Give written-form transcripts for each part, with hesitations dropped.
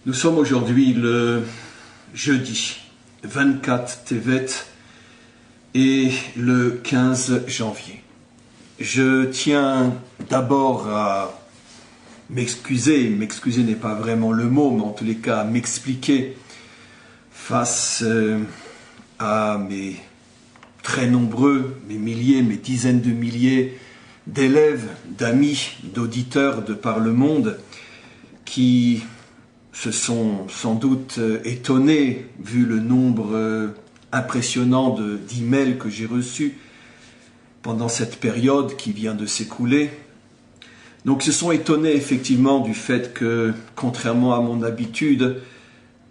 Nous sommes aujourd'hui le jeudi 24 Tevet et le 15 janvier. Je tiens d'abord à m'excuser n'est pas vraiment le mot, mais en tous les cas à m'expliquer face à mes très nombreux, mes milliers, mes dizaines de milliers d'élèves, d'amis, d'auditeurs de par le monde qui se sont sans doute étonnés vu le nombre impressionnant d'emails que j'ai reçus pendant cette période qui vient de s'écouler. Donc se sont étonnés effectivement du fait que, contrairement à mon habitude,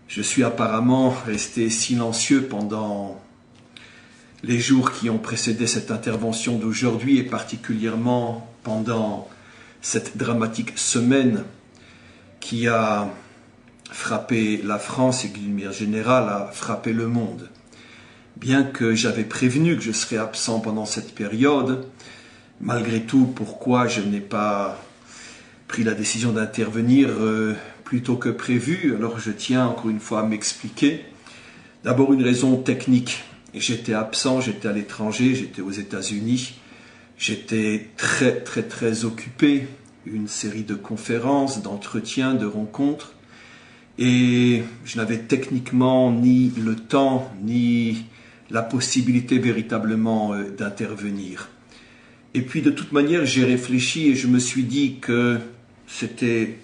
je suis apparemment resté silencieux pendant les jours qui ont précédé cette intervention d'aujourd'hui et particulièrement pendant cette dramatique semaine qui a frappé la France et qui, d'une manière générale, a frappé le monde. Bien que j'avais prévenu que je serais absent pendant cette période, malgré tout, pourquoi je n'ai pas pris la décision d'intervenir plus tôt que prévu? Alors je tiens encore une fois à m'expliquer. D'abord une raison technique. J'étais absent, j'étais à l'étranger, j'étais aux États-Unis. J'étais très occupé. Une série de conférences, d'entretiens, de rencontres. Et je n'avais techniquement ni le temps, ni la possibilité véritablement d'intervenir. Et puis de toute manière, j'ai réfléchi et je me suis dit que c'était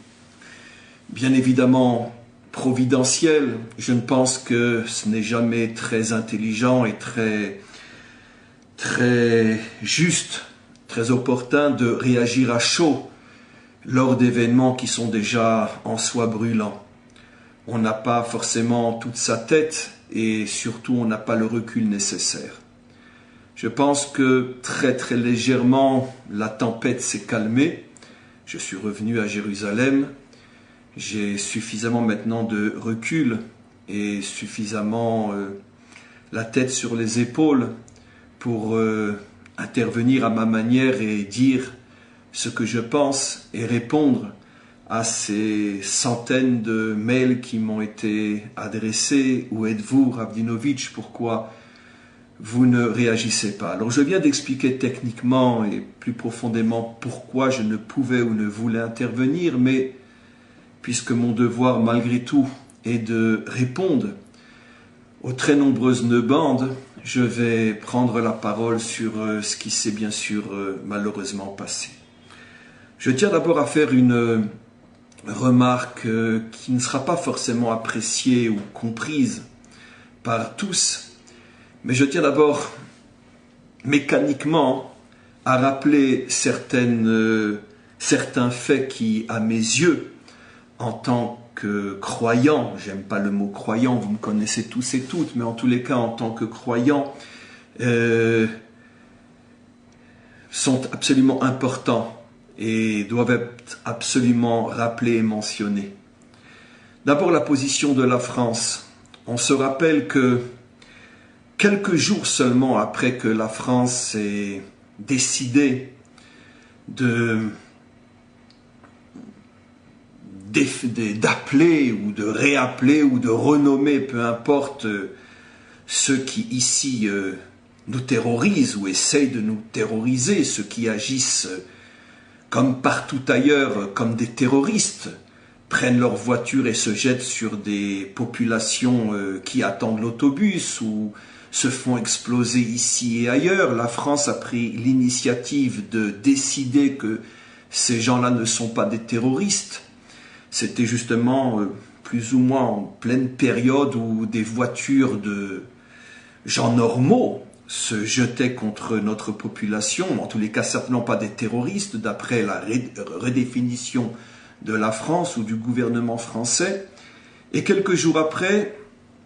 bien évidemment providentiel. Je ne pense que ce n'est jamais très intelligent et très juste, très opportun de réagir à chaud lors d'événements qui sont déjà en soi brûlants. On n'a pas forcément toute sa tête et surtout on n'a pas le recul nécessaire. Je pense que très légèrement la tempête s'est calmée. Je suis revenu à Jérusalem. J'ai suffisamment maintenant de recul et suffisamment la tête sur les épaules pour intervenir à ma manière et dire ce que je pense et répondre à ces centaines de mails qui m'ont été adressés. Où êtes-vous, Ravdinovitch? Pourquoi vous ne réagissez pas? Alors je viens d'expliquer techniquement et plus profondément pourquoi je ne pouvais ou ne voulais intervenir, mais puisque mon devoir malgré tout est de répondre aux très nombreuses bandes, je vais prendre la parole sur ce qui s'est bien sûr malheureusement passé. Je tiens d'abord à faire une remarque qui ne sera pas forcément appréciée ou comprise par tous, mais je tiens d'abord mécaniquement à rappeler certains faits qui, à mes yeux, en tant que croyant, j'aime pas le mot croyant, vous me connaissez tous et toutes, mais en tous les cas en tant que croyant, sont absolument importants et doivent être absolument rappelés et mentionnés. D'abord la position de la France. On se rappelle que quelques jours seulement après que la France ait décidé d'appeler ou de réappeler ou de renommer, peu importe, ceux qui ici nous terrorisent ou essayent de nous terroriser, ceux qui agissent comme partout ailleurs, comme des terroristes, prennent leur voiture et se jettent sur des populations qui attendent l'autobus ou se font exploser ici et ailleurs. La France a pris l'initiative de décider que ces gens-là ne sont pas des terroristes. C'était justement plus ou moins en pleine période où des voitures de gens normaux se jetaient contre notre population, en tous les cas certainement pas des terroristes, d'après la redéfinition de la France ou du gouvernement français. Et quelques jours après,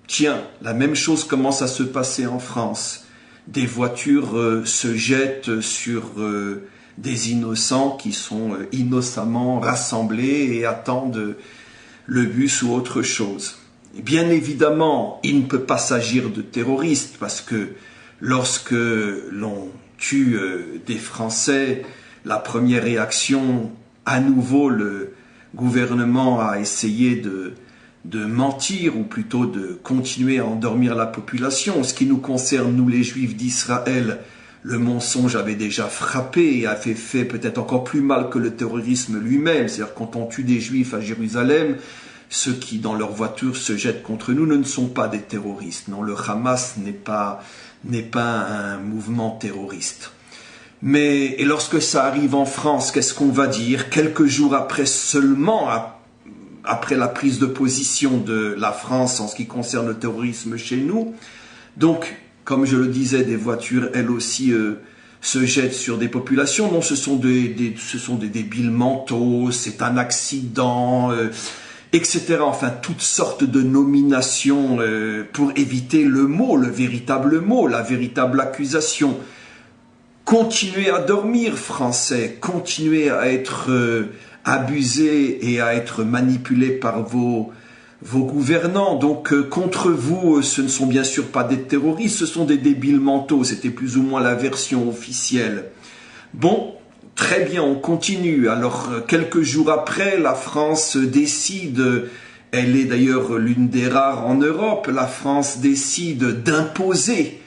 tiens, la même chose commence à se passer en France. Des voitures se jettent sur des innocents qui sont innocemment rassemblés et attendent le bus ou autre chose. Et bien évidemment, il ne peut pas s'agir de terroristes parce que lorsque l'on tue des Français, la première réaction, à nouveau, le gouvernement a essayé mentir, ou plutôt de continuer à endormir la population. En ce qui nous concerne, nous les Juifs d'Israël, le mensonge avait déjà frappé et avait fait peut-être encore plus mal que le terrorisme lui-même. C'est-à-dire quand on tue des Juifs à Jérusalem, ceux qui dans leur voiture se jettent contre nous ne sont pas des terroristes. Non, le Hamas n'est pas un mouvement terroriste. Mais et lorsque ça arrive en France, qu'est-ce qu'on va dire? Quelques jours après seulement, après la prise de position de la France en ce qui concerne le terrorisme chez nous. Donc, comme je le disais, des voitures, elles aussi, se jettent sur des populations. Non, ce sont des débiles mentaux, c'est un accident, etc. Enfin, toutes sortes de nominations pour éviter le mot, le véritable mot, la véritable accusation. Continuez à dormir, Français, continuez à être abusés et à être manipulés par vos gouvernants. Donc, contre vous, ce ne sont bien sûr pas des terroristes, ce sont des débiles mentaux. C'était plus ou moins la version officielle. Bon, très bien, on continue. Alors, quelques jours après, la France décide, elle est d'ailleurs l'une des rares en Europe, la France décide d'imposer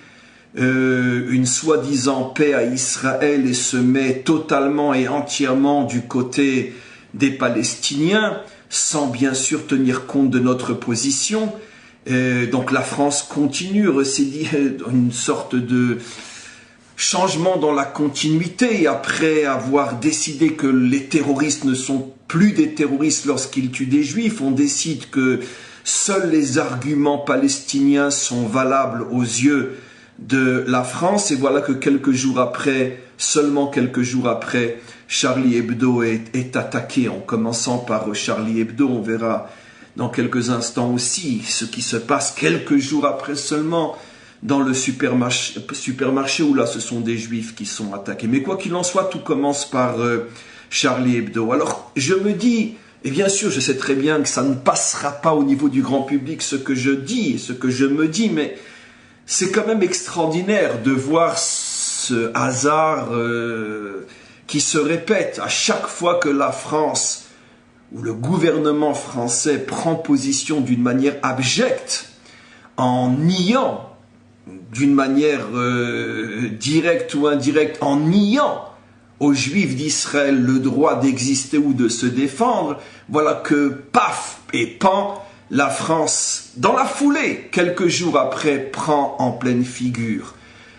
une soi-disant paix à Israël et se met totalement et entièrement du côté des Palestiniens, sans bien sûr tenir compte de notre position. Donc la France continue, c'est une sorte de changement dans la continuité. Après avoir décidé que les terroristes ne sont plus des terroristes lorsqu'ils tuent des Juifs, on décide que seuls les arguments palestiniens sont valables aux yeux de la France. Et voilà que quelques jours après, seulement quelques jours après, Charlie Hebdo est attaqué, en commençant par Charlie Hebdo. On verra dans quelques instants aussi ce qui se passe quelques jours après seulement dans le supermarché où là ce sont des Juifs qui sont attaqués. Mais quoi qu'il en soit, tout commence par Charlie Hebdo. Alors je me dis, et bien sûr je sais très bien que ça ne passera pas au niveau du grand public ce que je dis, ce que je me dis, mais c'est quand même extraordinaire de voir ce hasard qui se répète à chaque fois que la France ou le gouvernement français prend position d'une manière abjecte, en niant d'une manière directe ou indirecte, en niant aux Juifs d'Israël le droit d'exister ou de se défendre. Voilà que, paf et pan, la France, dans la foulée, quelques jours après, prend en pleine figure.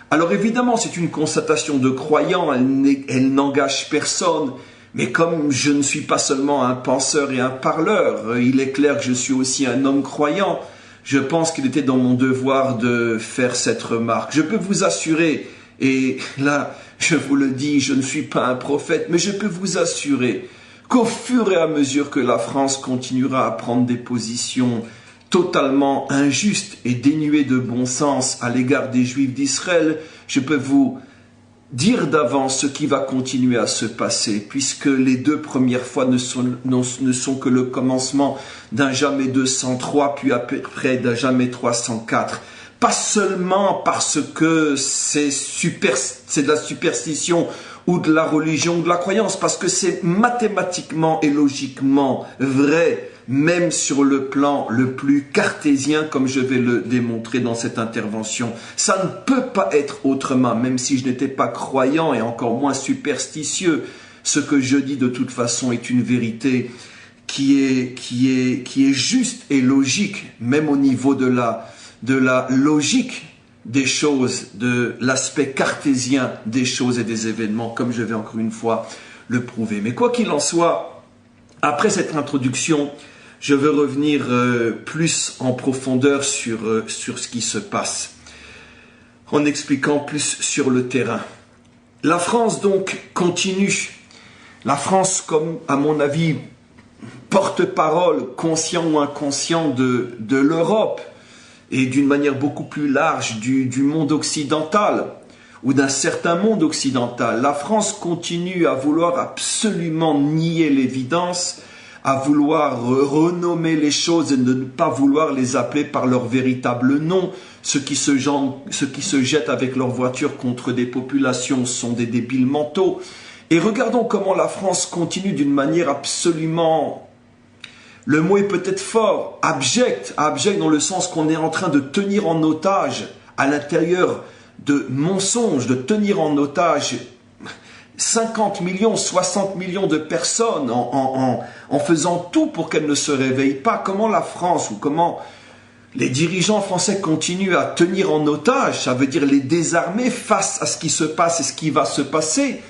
Alors évidemment, c'est une constatation de croyant, elle n'engage personne, mais comme je ne suis pas seulement un penseur et un parleur, il est clair que je suis aussi un homme croyant, je pense qu'il était dans mon devoir de faire cette remarque. Je peux vous assurer, et là, je vous le dis, je ne suis pas un prophète, mais je peux vous assurer qu'au fur et à mesure que la France continuera à prendre des positions totalement injustes et dénuées de bon sens à l'égard des Juifs d'Israël, je peux vous dire d'avance ce qui va continuer à se passer, puisque les deux premières fois ne sont que le commencement d'un jamais 203, puis après d'un jamais 304. Pas seulement parce que c'est de la superstition ou de la religion ou de la croyance, parce que c'est mathématiquement et logiquement vrai, même sur le plan le plus cartésien, comme je vais le démontrer dans cette intervention. Ça ne peut pas être autrement, même si je n'étais pas croyant et encore moins superstitieux. Ce que je dis de toute façon est une vérité qui est juste et logique, même au niveau de la logique des choses, de l'aspect cartésien des choses et des événements, comme je vais encore une fois le prouver. Mais quoi qu'il en soit, après cette introduction, je veux revenir plus en profondeur sur ce qui se passe, en expliquant plus sur le terrain. La France donc continue. La France, comme à mon avis, porte-parole, conscient ou inconscient de l'Europe, et d'une manière beaucoup plus large du monde occidental, ou d'un certain monde occidental. La France continue à vouloir absolument nier l'évidence, à vouloir renommer les choses et de ne pas vouloir les appeler par leur véritable nom. Ceux qui se jettent avec leur voiture contre des populations sont des débiles mentaux. Et regardons comment la France continue d'une manière absolument Le mot est peut-être fort, abject dans le sens qu'on est en train de tenir en otage à l'intérieur de mensonges, de tenir en otage 50 millions, 60 millions de personnes en faisant tout pour qu'elles ne se réveillent pas. Comment la France ou comment les dirigeants français continuent à tenir en otage, ça veut dire les désarmer face à ce qui se passe et ce qui va se passer.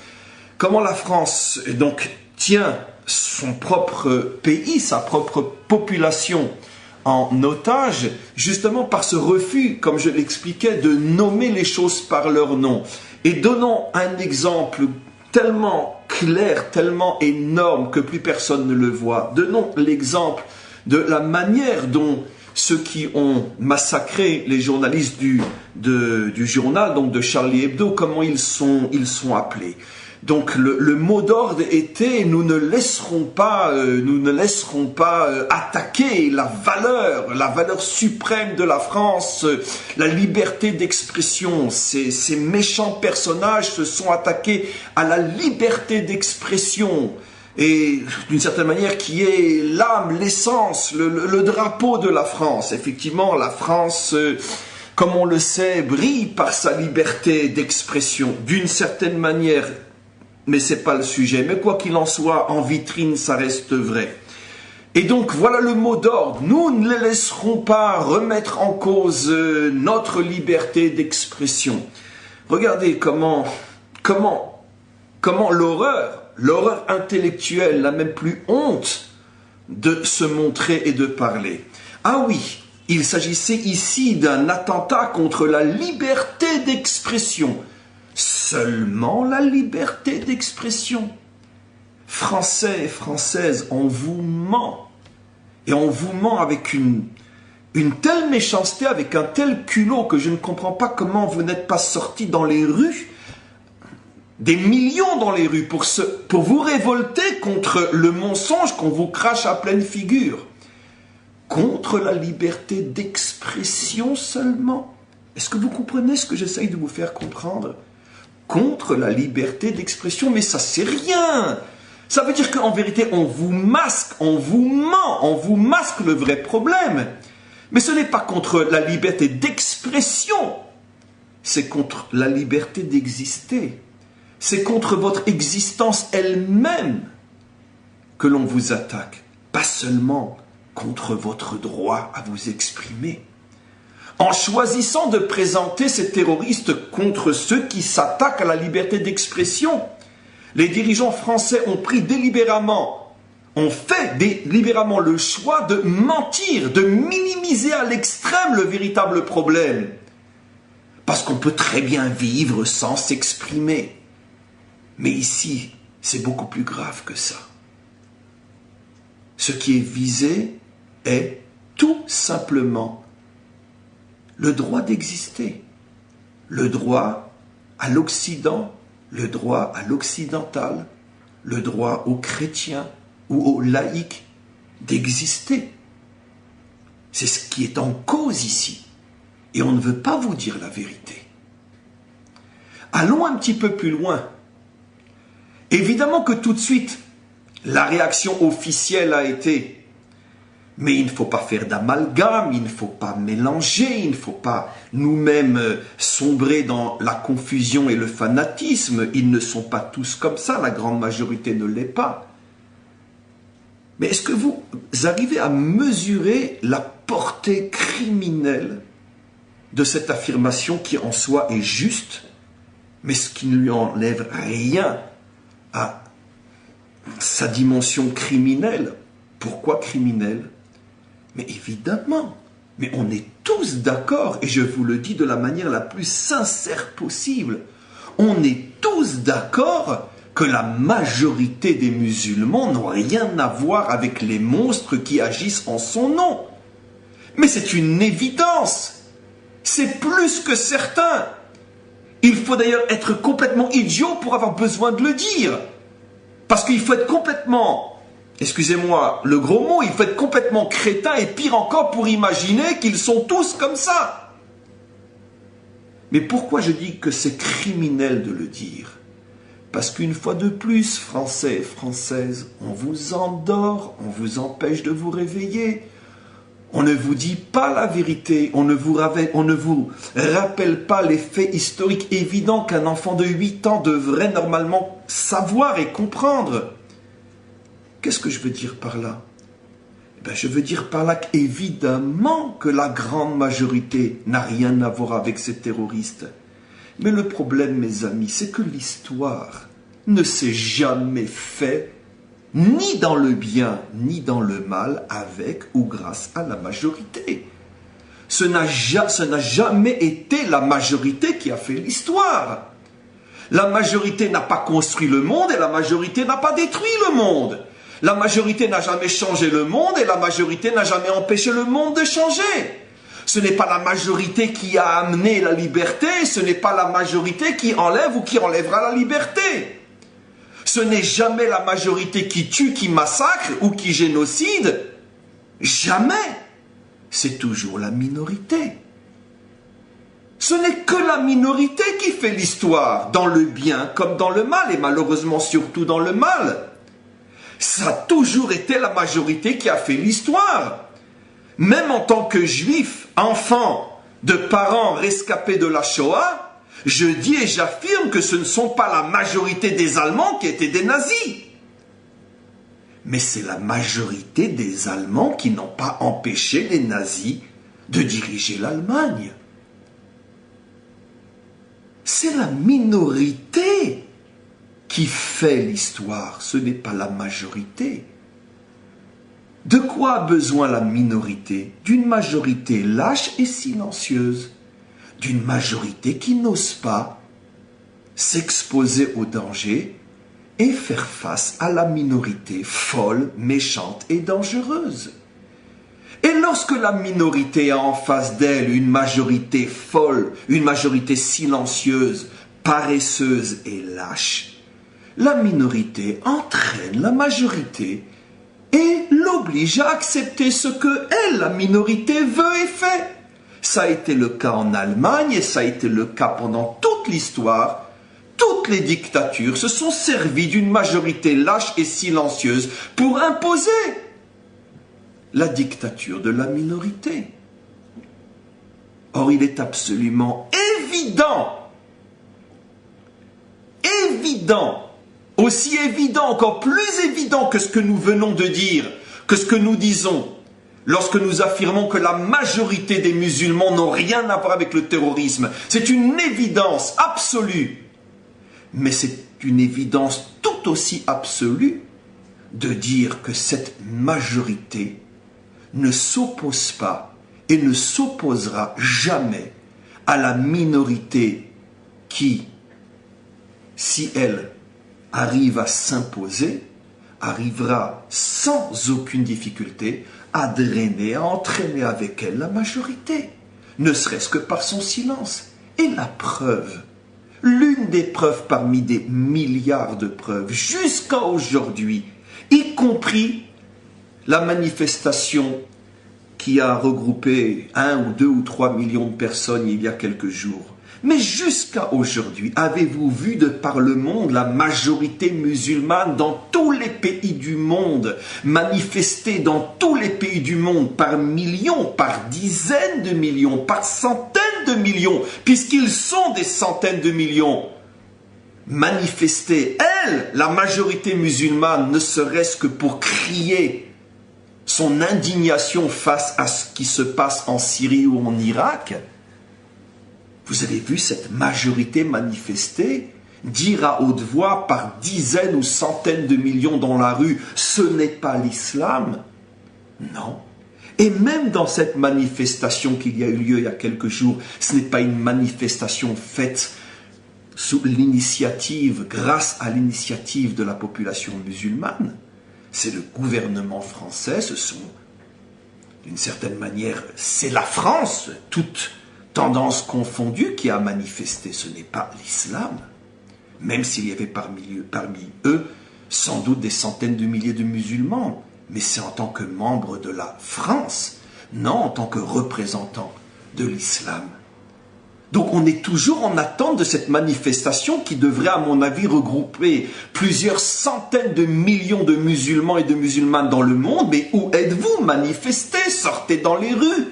Comment la France donc tient son propre pays, sa propre population en otage, justement par ce refus, comme je l'expliquais, de nommer les choses par leur nom. Et donnons un exemple tellement clair, tellement énorme que plus personne ne le voit. Donnons l'exemple de la manière dont ceux qui ont massacré les journalistes du journal, donc de Charlie Hebdo, comment ils sont appelés. Donc le mot d'ordre était nous ne laisserons pas attaquer la valeur suprême de la France, la liberté d'expression. Ces méchants personnages se sont attaqués à la liberté d'expression. Et d'une certaine manière qui est l'âme, l'essence, le drapeau de la France. Effectivement, la France, comme on le sait, brille par sa liberté d'expression, d'une certaine manière, mais c'est pas le sujet. Mais quoi qu'il en soit, en vitrine, ça reste vrai. Et donc, voilà le mot d'ordre. Nous ne les laisserons pas remettre en cause notre liberté d'expression. Regardez comment l'horreur intellectuelle n'a même plus honte de se montrer et de parler. Ah oui, il s'agissait ici d'un attentat contre la liberté d'expression. Seulement la liberté d'expression. Français et Françaises, on vous ment. Et on vous ment avec une telle méchanceté, avec un tel culot que je ne comprends pas comment vous n'êtes pas sortis dans les rues, des millions dans les rues pour vous révolter contre le mensonge qu'on vous crache à pleine figure. Contre la liberté d'expression seulement. Est-ce que vous comprenez ce que j'essaye de vous faire comprendre? Contre la liberté d'expression, mais ça c'est rien. Ça veut dire qu'en vérité on vous masque, on vous ment, on vous masque le vrai problème. Mais ce n'est pas contre la liberté d'expression, c'est contre la liberté d'exister. C'est contre votre existence elle-même que l'on vous attaque, pas seulement contre votre droit à vous exprimer. En choisissant de présenter ces terroristes contre ceux qui s'attaquent à la liberté d'expression, les dirigeants français ont fait délibérément le choix de mentir, de minimiser à l'extrême le véritable problème. Parce qu'on peut très bien vivre sans s'exprimer. Mais ici, c'est beaucoup plus grave que ça. Ce qui est visé est tout simplement le droit d'exister, le droit à l'Occident, le droit à l'occidental, le droit aux chrétiens ou aux laïcs d'exister. C'est ce qui est en cause ici. Et on ne veut pas vous dire la vérité. Allons un petit peu plus loin. Évidemment que tout de suite, la réaction officielle a été « mais il ne faut pas faire d'amalgame, il ne faut pas mélanger, il ne faut pas nous-mêmes sombrer dans la confusion et le fanatisme, ils ne sont pas tous comme ça, la grande majorité ne l'est pas. » Mais est-ce que vous arrivez à mesurer la portée criminelle de cette affirmation qui en soi est juste, mais ce qui ne lui enlève rien à sa dimension criminelle? Pourquoi criminelle? Mais évidemment, mais on est tous d'accord, et je vous le dis de la manière la plus sincère possible, on est tous d'accord que la majorité des musulmans n'ont rien à voir avec les monstres qui agissent en son nom. Mais c'est une évidence, c'est plus que certain. Il faut d'ailleurs être complètement idiot pour avoir besoin de le dire. Parce qu'il faut être complètement, excusez-moi le gros mot, il faut être complètement crétin et pire encore pour imaginer qu'ils sont tous comme ça. Mais pourquoi je dis que c'est criminel de le dire? Parce qu'une fois de plus, Français et Françaises, on vous endort, on vous empêche de vous réveiller. On ne vous dit pas la vérité, on ne vous rappelle pas les faits historiques évidents qu'un enfant de 8 ans devrait normalement savoir et comprendre. Qu'est-ce que je veux dire par là? Je veux dire par là qu'évidemment que la grande majorité n'a rien à voir avec ces terroristes. Mais le problème, mes amis, c'est que l'histoire ne s'est jamais faite ni dans le bien, ni dans le mal, avec ou grâce à la majorité. Ce n'a jamais été la majorité qui a fait l'histoire. La majorité n'a pas construit le monde et la majorité n'a pas détruit le monde. La majorité n'a jamais changé le monde et la majorité n'a jamais empêché le monde de changer. Ce n'est pas la majorité qui a amené la liberté, ce n'est pas la majorité qui enlève ou qui enlèvera la liberté. Ce n'est jamais la majorité qui tue, qui massacre ou qui génocide. Jamais. C'est toujours la minorité. Ce n'est que la minorité qui fait l'histoire, dans le bien comme dans le mal, et malheureusement surtout dans le mal. Ça a toujours été la majorité qui a fait l'histoire. Même en tant que juif, enfant de parents rescapés de la Shoah, je dis et j'affirme que ce ne sont pas la majorité des Allemands qui étaient des nazis. Mais c'est la majorité des Allemands qui n'ont pas empêché les nazis de diriger l'Allemagne. C'est la minorité qui fait l'histoire, ce n'est pas la majorité. De quoi a besoin la minorité? D'une majorité lâche et silencieuse. D'une majorité qui n'ose pas s'exposer au danger et faire face à la minorité folle, méchante et dangereuse. Et lorsque la minorité a en face d'elle une majorité folle, une majorité silencieuse, paresseuse et lâche, la minorité entraîne la majorité et l'oblige à accepter ce que elle, la minorité, veut et fait. Ça a été le cas en Allemagne et ça a été le cas pendant toute l'histoire. Toutes les dictatures se sont servies d'une majorité lâche et silencieuse pour imposer la dictature de la minorité. Or, il est absolument évident, aussi évident, encore plus évident que ce que nous venons de dire, que ce que nous disons, lorsque nous affirmons que la majorité des musulmans n'ont rien à voir avec le terrorisme. C'est une évidence absolue. Mais c'est une évidence tout aussi absolue de dire que cette majorité ne s'oppose pas et ne s'opposera jamais à la minorité qui, si elle arrive à s'imposer, arrivera sans aucune difficulté à drainer, à entraîner avec elle la majorité, ne serait-ce que par son silence. Et la preuve, l'une des preuves parmi des milliards de preuves, jusqu'à aujourd'hui, y compris la manifestation qui a regroupé 1 ou 2 ou 3 millions de personnes il y a quelques jours. Mais jusqu'à aujourd'hui, avez-vous vu de par le monde la majorité musulmane dans tous les pays du monde manifester dans tous les pays du monde par millions, par dizaines de millions, par centaines de millions, puisqu'ils sont des centaines de millions, manifester, elle, la majorité musulmane, ne serait-ce que pour crier son indignation face à ce qui se passe en Syrie ou en Irak? Vous avez vu cette majorité manifester, dire à haute voix par dizaines ou centaines de millions dans la rue, ce n'est pas l'islam? Non. Et même dans cette manifestation qu'il y a eu lieu il y a quelques jours, ce n'est pas une manifestation faite sous l'initiative, grâce à l'initiative de la population musulmane. C'est le gouvernement français, ce sont, d'une certaine manière, c'est la France, toute tendance confondue, qui a manifesté. Ce n'est pas l'islam, même s'il y avait parmi eux sans doute des centaines de milliers de musulmans, mais c'est en tant que membre de la France, non en tant que représentant de l'islam. Donc on est toujours en attente de cette manifestation qui devrait, à mon avis, regrouper plusieurs centaines de millions de musulmans et de musulmanes dans le monde. Mais où êtes-vous? Manifestez, sortez dans les rues.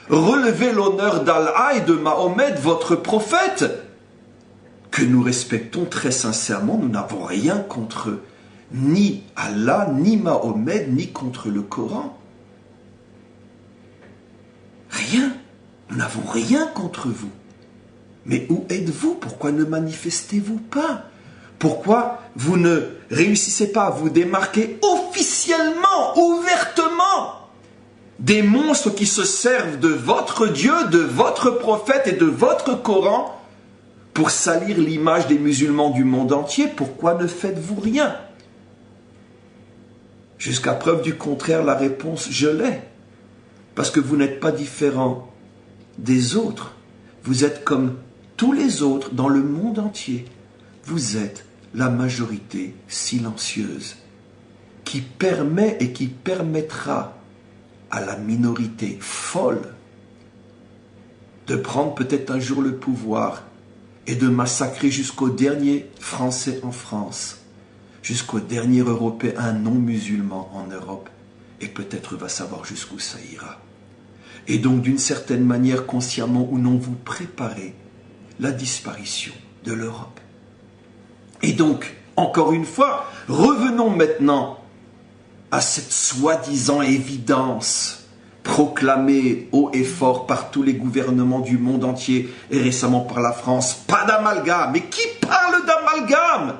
Relevez l'honneur d'Allah et de Mahomet, votre prophète, que nous respectons très sincèrement. Nous n'avons rien contre ni Allah, ni Mahomet, ni contre le Coran. Rien. Nous n'avons rien contre vous. Mais où êtes-vous? Pourquoi ne manifestez-vous pas? Pourquoi vous ne réussissez pas à vous démarquer officiellement, ouvertement, des monstres qui se servent de votre Dieu, de votre prophète et de votre Coran pour salir l'image des musulmans du monde entier? Pourquoi ne faites-vous rien? Jusqu'à preuve du contraire, la réponse, je l'ai. Parce que vous n'êtes pas différent des autres. Vous êtes comme tous les autres dans le monde entier. Vous êtes la majorité silencieuse qui permet et qui permettra à la minorité folle de prendre peut-être un jour le pouvoir et de massacrer jusqu'au dernier Français en France, jusqu'au dernier Européen non musulman en Europe, et peut-être va savoir jusqu'où ça ira. Et donc, d'une certaine manière, consciemment ou non, vous préparez la disparition de l'Europe. Et donc, encore une fois, revenons maintenant à cette soi-disant évidence proclamée haut et fort par tous les gouvernements du monde entier et récemment par la France. Pas d'amalgame. Mais qui parle d'amalgame?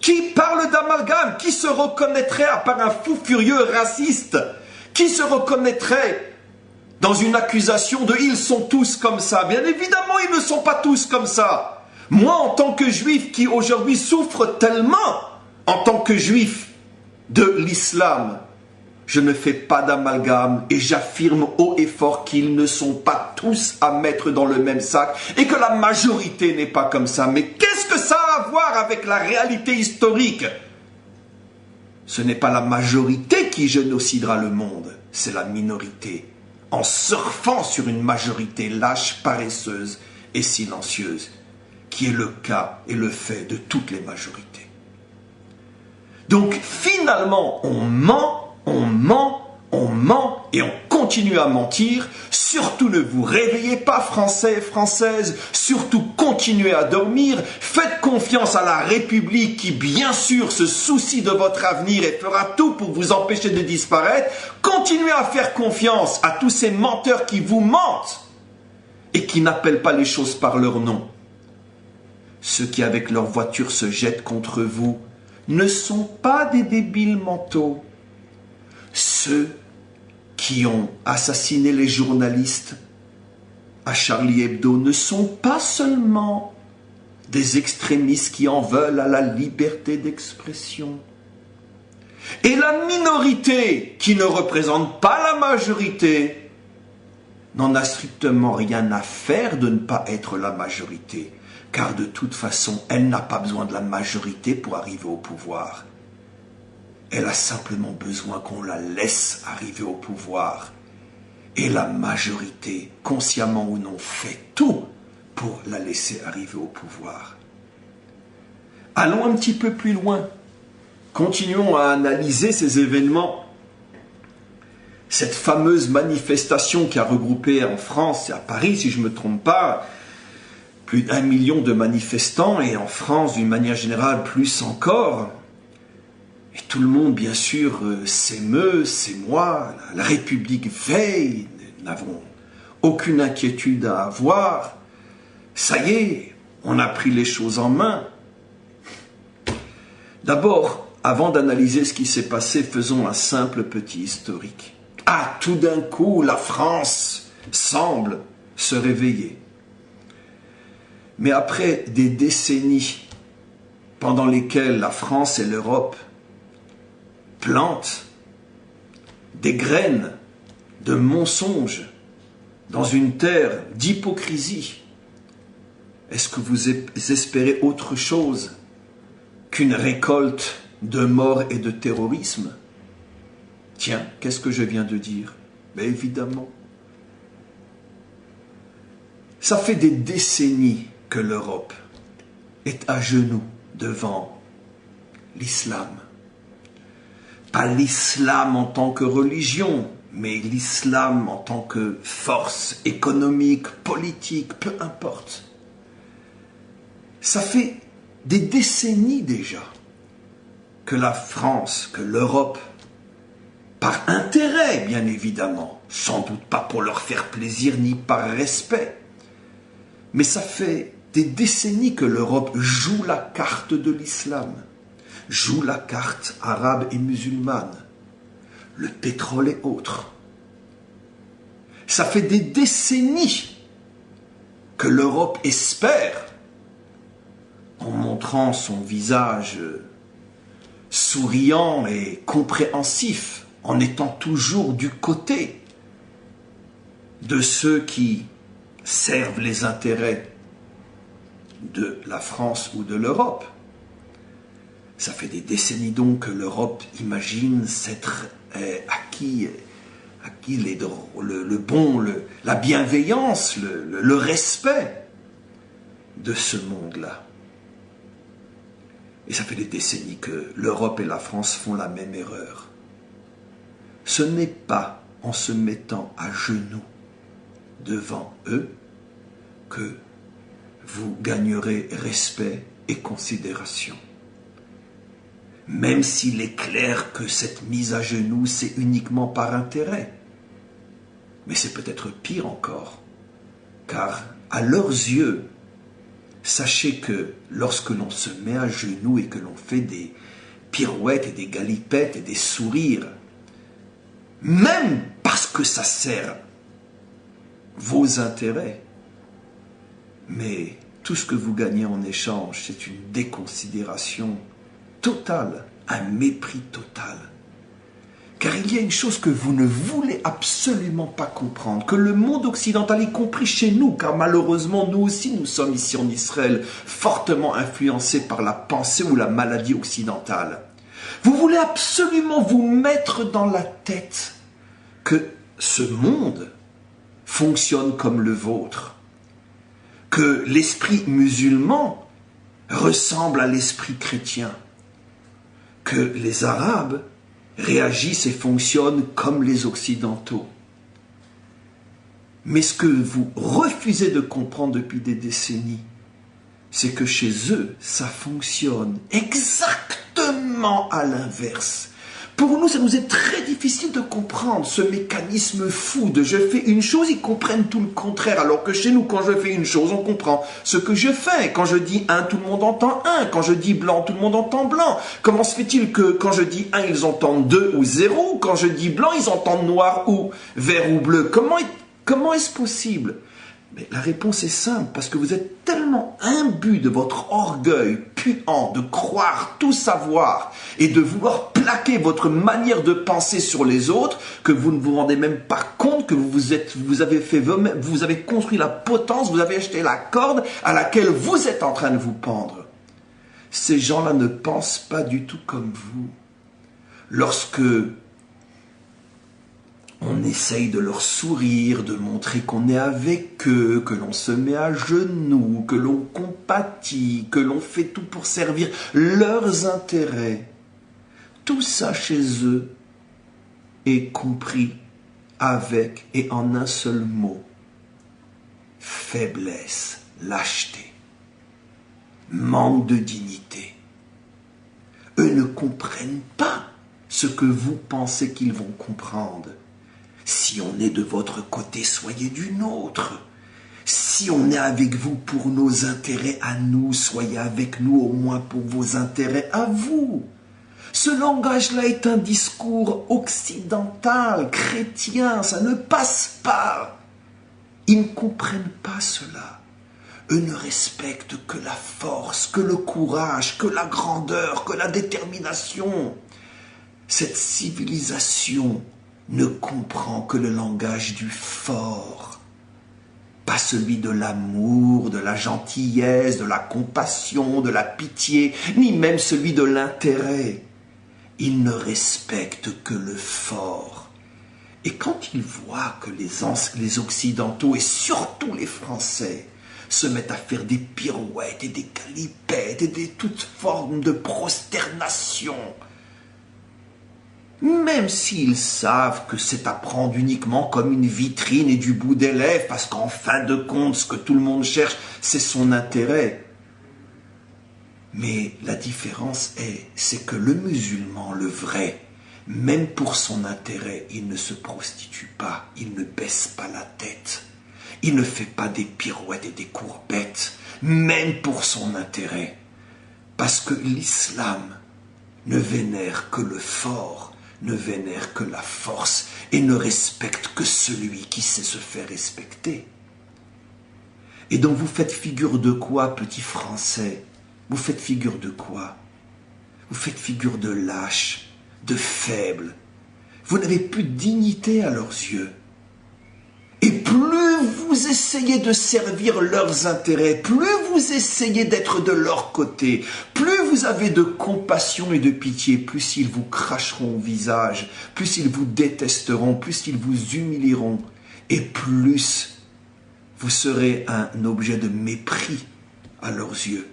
Qui parle d'amalgame? Qui se reconnaîtrait, à part un fou furieux raciste, qui se reconnaîtrait dans une accusation de « ils sont tous comme ça ». Bien évidemment, ils ne sont pas tous comme ça. Moi, en tant que juif qui aujourd'hui souffre tellement, en tant que juif de l'islam, je ne fais pas d'amalgame et j'affirme haut et fort qu'ils ne sont pas tous à mettre dans le même sac et que la majorité n'est pas comme ça. Mais qu'est-ce que ça a à voir avec la réalité historique? Ce n'est pas la majorité qui génocidera le monde, c'est la minorité, en surfant sur une majorité lâche, paresseuse et silencieuse, qui est le cas et le fait de toutes les majorités. Donc finalement, on ment, on ment, on ment et on continue à mentir. Surtout ne vous réveillez pas, Français et Françaises, surtout continuez à dormir. Faites confiance à la République qui, bien sûr, se soucie de votre avenir et fera tout pour vous empêcher de disparaître. Continuez à faire confiance à tous ces menteurs qui vous mentent et qui n'appellent pas les choses par leur nom. Ceux qui, avec leur voiture, se jettent contre vous ne sont pas des débiles mentaux. Ceux qui ont assassiné les journalistes à Charlie Hebdo ne sont pas seulement des extrémistes qui en veulent à la liberté d'expression. Et la minorité, qui ne représente pas la majorité, n'en a strictement rien à faire de ne pas être la majorité, car de toute façon, elle n'a pas besoin de la majorité pour arriver au pouvoir. Elle a simplement besoin qu'on la laisse arriver au pouvoir. Et la majorité, consciemment ou non, fait tout pour la laisser arriver au pouvoir. Allons un petit peu plus loin. Continuons à analyser ces événements. Cette fameuse manifestation qui a regroupé en France et à Paris, si je ne me trompe pas, plus d'1 million de manifestants, et en France, d'une manière générale, plus encore. Et tout le monde, bien sûr, s'émeut, s'émoit, la République veille, nous n'avons aucune inquiétude à avoir. Ça y est, on a pris les choses en main. D'abord, avant d'analyser ce qui s'est passé, faisons un simple petit historique. Ah, tout d'un coup, la France semble se réveiller. Mais après des décennies pendant lesquelles la France et l'Europe plantent des graines de mensonges dans une terre d'hypocrisie, est-ce que vous espérez autre chose qu'une récolte de mort et de terrorisme? Tiens, qu'est-ce que je viens de dire? Mais évidemment. Ça fait des décennies que l'Europe est à genoux devant l'islam. Pas l'islam en tant que religion, mais l'islam en tant que force économique, politique, peu importe. Ça fait des décennies déjà que la France, que l'Europe, par intérêt bien évidemment, sans doute pas pour leur faire plaisir ni par respect, mais ça fait des décennies que l'Europe joue la carte de l'islam, joue la carte arabe et musulmane, le pétrole et autres. Ça fait des décennies que l'Europe espère, en montrant son visage souriant et compréhensif, en étant toujours du côté de ceux qui servent les intérêts de la France ou de l'Europe. Ça fait des décennies donc que l'Europe imagine s'être acquis le bon, la bienveillance, le respect de ce monde-là. Et ça fait des décennies que l'Europe et la France font la même erreur. Ce n'est pas en se mettant à genoux devant eux que vous gagnerez respect et considération. Même s'il est clair que cette mise à genoux, c'est uniquement par intérêt. Mais c'est peut-être pire encore, car à leurs yeux, sachez que lorsque l'on se met à genoux et que l'on fait des pirouettes et des galipettes et des sourires, même parce que ça sert vos intérêts, mais tout ce que vous gagnez en échange, c'est une déconsidération totale, un mépris total. Car il y a une chose que vous ne voulez absolument pas comprendre, que le monde occidental, y compris chez nous, car malheureusement nous aussi nous sommes ici en Israël, fortement influencés par la pensée ou la maladie occidentale. Vous voulez absolument vous mettre dans la tête que ce monde fonctionne comme le vôtre, que l'esprit musulman ressemble à l'esprit chrétien, que les Arabes réagissent et fonctionnent comme les Occidentaux. Mais ce que vous refusez de comprendre depuis des décennies, c'est que chez eux, ça fonctionne exactement à l'inverse. Pour nous, ça nous est très difficile de comprendre ce mécanisme fou de je fais une chose, ils comprennent tout le contraire. Alors que chez nous, quand je fais une chose, on comprend ce que je fais. Quand je dis un, tout le monde entend un. Quand je dis blanc, tout le monde entend blanc. Comment se fait-il que quand je dis un, ils entendent deux ou zéro? Quand je dis blanc, ils entendent noir ou vert ou bleu? Comment est-ce possible? Mais la réponse est simple, parce que vous êtes tellement imbu de votre orgueil puant de croire tout savoir et de vouloir plaquer votre manière de penser sur les autres que vous ne vous rendez même pas compte que vous avez construit la potence, vous avez acheté la corde à laquelle vous êtes en train de vous pendre. Ces gens-là ne pensent pas du tout comme vous. Lorsque on essaye de leur sourire, de montrer qu'on est avec eux, que l'on se met à genoux, que l'on compatit, que l'on fait tout pour servir leurs intérêts. Tout ça chez eux est compris avec et en un seul mot: faiblesse, lâcheté, manque de dignité. Eux ne comprennent pas ce que vous pensez qu'ils vont comprendre. Si on est de votre côté, soyez du nôtre. Si on est avec vous pour nos intérêts à nous, soyez avec nous au moins pour vos intérêts à vous. Ce langage-là est un discours occidental, chrétien, ça ne passe pas. Ils ne comprennent pas cela. Eux ne respectent que la force, que le courage, que la grandeur, que la détermination. Cette civilisation ne comprend que le langage du fort, pas celui de l'amour, de la gentillesse, de la compassion, de la pitié, ni même celui de l'intérêt. Ils ne respectent que le fort. Et quand ils voient que les Occidentaux, et surtout les Français, se mettent à faire des pirouettes et des galipettes et toutes formes de prosternation, même s'ils savent que c'est à prendre uniquement comme une vitrine et du bout des lèvres, parce qu'en fin de compte, ce que tout le monde cherche, c'est son intérêt. Mais la différence c'est que le musulman, le vrai, même pour son intérêt, il ne se prostitue pas, il ne baisse pas la tête, il ne fait pas des pirouettes et des courbettes, même pour son intérêt. Parce que l'islam ne vénère que le fort, ne vénère que la force et ne respecte que celui qui sait se faire respecter. Et donc vous faites figure de quoi, petit Français? Vous faites figure de quoi? Vous faites figure de lâche, de faible. Vous n'avez plus de dignité à leurs yeux. Et plus vous essayez de servir leurs intérêts, plus vous essayez d'être de leur côté, plus vous avez de compassion et de pitié, plus ils vous cracheront au visage, plus ils vous détesteront, plus ils vous humilieront, et plus vous serez un objet de mépris à leurs yeux,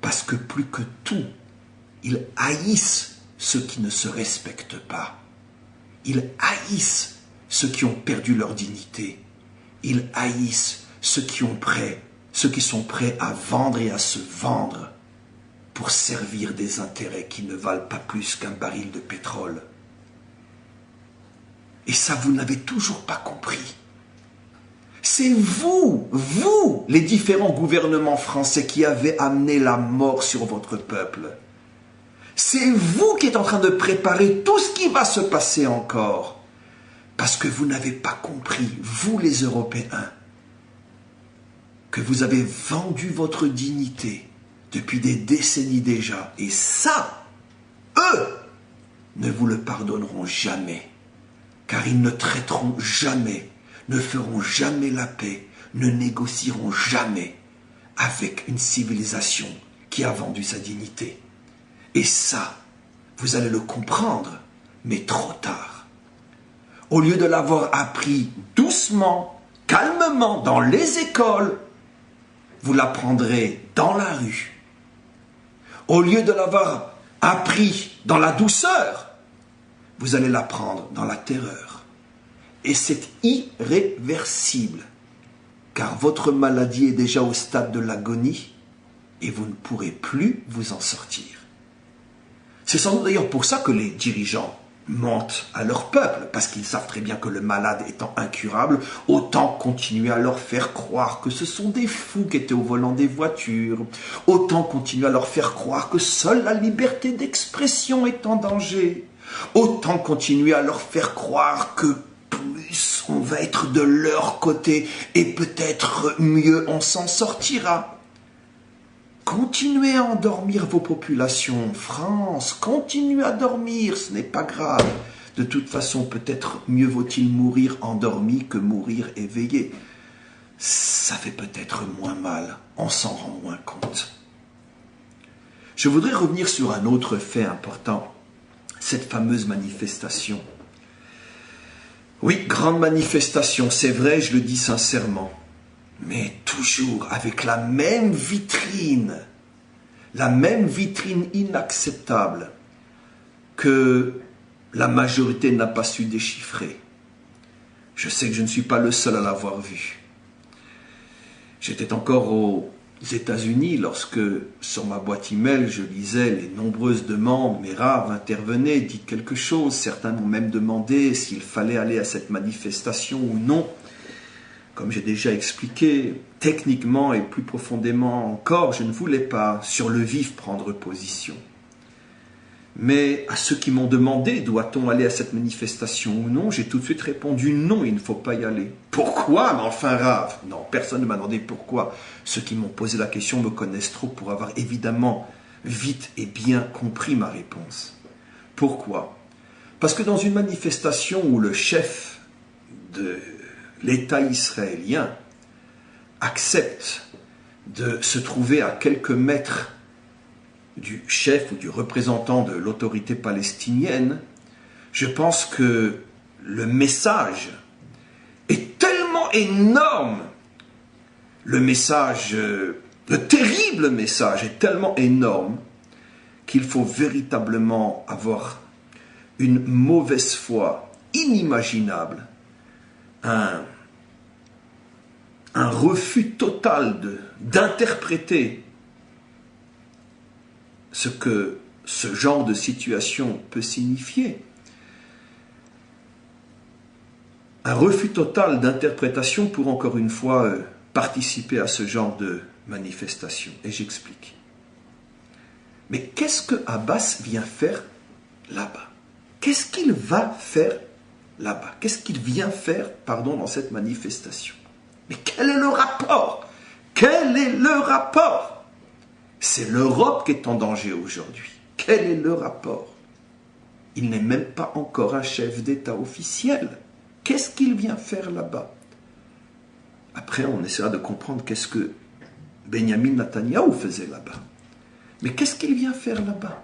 parce que plus que tout, ils haïssent ceux qui ne se respectent pas. Ils haïssent ceux qui ont perdu leur dignité. Ils haïssent ceux qui sont prêts à vendre et à se vendre pour servir des intérêts qui ne valent pas plus qu'un baril de pétrole. Et ça, vous n'avez toujours pas compris. C'est vous, les différents gouvernements français qui avez amené la mort sur votre peuple. C'est vous qui êtes en train de préparer tout ce qui va se passer encore. Parce que vous n'avez pas compris, vous les Européens, que vous avez vendu votre dignité depuis des décennies déjà. Et ça, eux, ne vous le pardonneront jamais. Car ils ne traiteront jamais, ne feront jamais la paix, ne négocieront jamais avec une civilisation qui a vendu sa dignité. Et ça, vous allez le comprendre, mais trop tard. Au lieu de l'avoir appris doucement, calmement, dans les écoles, vous l'apprendrez dans la rue. Au lieu de l'avoir appris dans la douceur, vous allez l'apprendre dans la terreur. Et c'est irréversible, car votre maladie est déjà au stade de l'agonie et vous ne pourrez plus vous en sortir. C'est sans doute d'ailleurs pour ça que les dirigeants mentent à leur peuple, parce qu'ils savent très bien que le malade étant incurable, autant continuer à leur faire croire que ce sont des fous qui étaient au volant des voitures, autant continuer à leur faire croire que seule la liberté d'expression est en danger, autant continuer à leur faire croire que plus on va être de leur côté et peut-être mieux on s'en sortira. Continuez à endormir vos populations, France, continuez à dormir, ce n'est pas grave. De toute façon, peut-être mieux vaut-il mourir endormi que mourir éveillé. Ça fait peut-être moins mal, on s'en rend moins compte. Je voudrais revenir sur un autre fait important, cette fameuse manifestation. Oui, grande manifestation, c'est vrai, je le dis sincèrement. Mais toujours avec la même vitrine inacceptable que la majorité n'a pas su déchiffrer. Je sais que je ne suis pas le seul à l'avoir vu. J'étais encore aux États-Unis lorsque, sur ma boîte email, je lisais les nombreuses demandes. Mes raves, intervenez, dites quelque chose. Certains m'ont même demandé s'il fallait aller à cette manifestation ou non. Comme j'ai déjà expliqué, techniquement et plus profondément encore, je ne voulais pas, sur le vif, prendre position. Mais à ceux qui m'ont demandé, doit-on aller à cette manifestation ou non, j'ai tout de suite répondu non, il ne faut pas y aller. Pourquoi? Mais enfin, Rav. Non, personne ne m'a demandé pourquoi. Ceux qui m'ont posé la question me connaissent trop pour avoir évidemment vite et bien compris ma réponse. Pourquoi? Parce que dans une manifestation où le chef de l'État israélien accepte de se trouver à quelques mètres du chef ou du représentant de l'autorité palestinienne, je pense que le message est tellement énorme, le terrible message est tellement énorme qu'il faut véritablement avoir une mauvaise foi inimaginable, un refus total d'interpréter ce que ce genre de situation peut signifier. Un refus total d'interprétation pour, encore une fois, participer à ce genre de manifestation. Et j'explique. Mais qu'est-ce que Abbas vient faire là-bas? Qu'est-ce qu'il va faire là-bas? Qu'est-ce qu'il vient faire, dans cette manifestation? Mais quel est le rapport? Quel est le rapport? C'est l'Europe qui est en danger aujourd'hui. Quel est le rapport? Il n'est même pas encore un chef d'État officiel. Qu'est-ce qu'il vient faire là-bas? Après, on essaiera de comprendre qu'est-ce que Benjamin Netanyahou faisait là-bas. Mais qu'est-ce qu'il vient faire là-bas?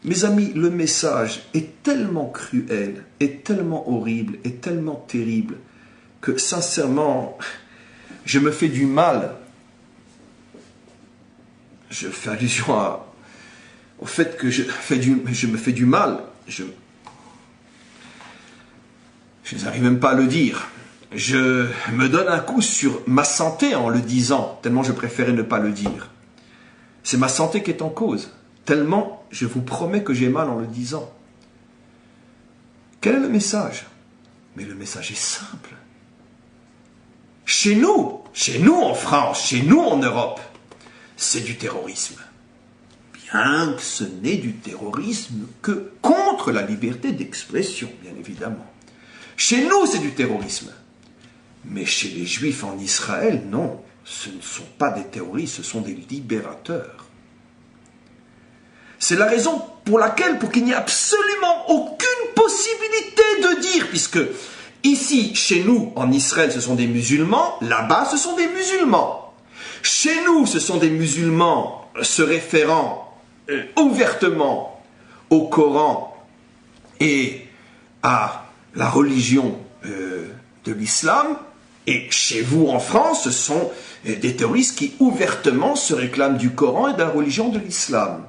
Mes amis, le message est tellement cruel, est tellement horrible, est tellement terrible, que sincèrement, je me fais du mal. Je fais allusion au fait que je me fais du mal. Je n'arrive même pas à le dire. Je me donne un coup sur ma santé en le disant, tellement je préférais ne pas le dire. C'est ma santé qui est en cause, tellement je vous promets que j'ai mal en le disant. Quel est le message? Mais le message est simple. Chez nous en France, chez nous en Europe, c'est du terrorisme. Bien que ce n'est du terrorisme que contre la liberté d'expression, bien évidemment. Chez nous, c'est du terrorisme. Mais chez les Juifs en Israël, non. Ce ne sont pas des terroristes, ce sont des libérateurs. C'est la raison pour qu'il n'y ait absolument aucune possibilité de dire, puisque ici, chez nous, en Israël, ce sont des musulmans, là-bas, ce sont des musulmans. Chez nous, ce sont des musulmans se référant ouvertement au Coran et à la religion de l'islam. Et chez vous, en France, ce sont des terroristes qui ouvertement se réclament du Coran et de la religion de l'islam.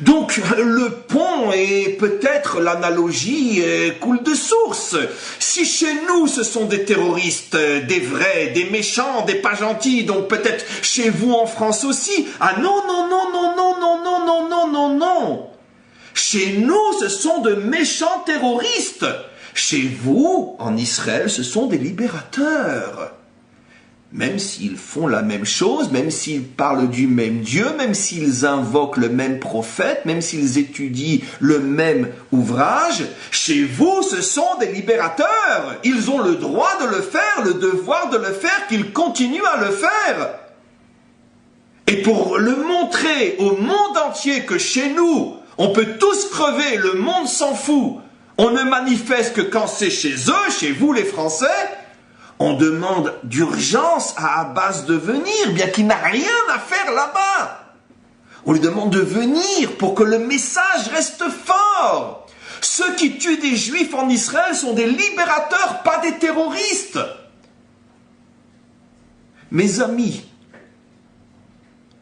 Donc, le pont et peut-être l'analogie coule de source. Si chez nous, ce sont des terroristes, des vrais, des méchants, des pas gentils, donc peut-être chez vous en France aussi. Ah non, non, non, non, non, non, non, non, non, non, non. Chez nous, ce sont de méchants terroristes. Chez vous, en Israël, ce sont des libérateurs. Même s'ils font la même chose, même s'ils parlent du même Dieu, même s'ils invoquent le même prophète, même s'ils étudient le même ouvrage, chez vous, ce sont des libérateurs. Ils ont le droit de le faire, le devoir de le faire, qu'ils continuent à le faire. Et pour le montrer au monde entier que chez nous, on peut tous crever, le monde s'en fout, on ne manifeste que quand c'est chez eux, chez vous les Français, on demande d'urgence à Abbas de venir, bien qu'il n'a rien à faire là-bas. On lui demande de venir pour que le message reste fort. Ceux qui tuent des Juifs en Israël sont des libérateurs, pas des terroristes. Mes amis,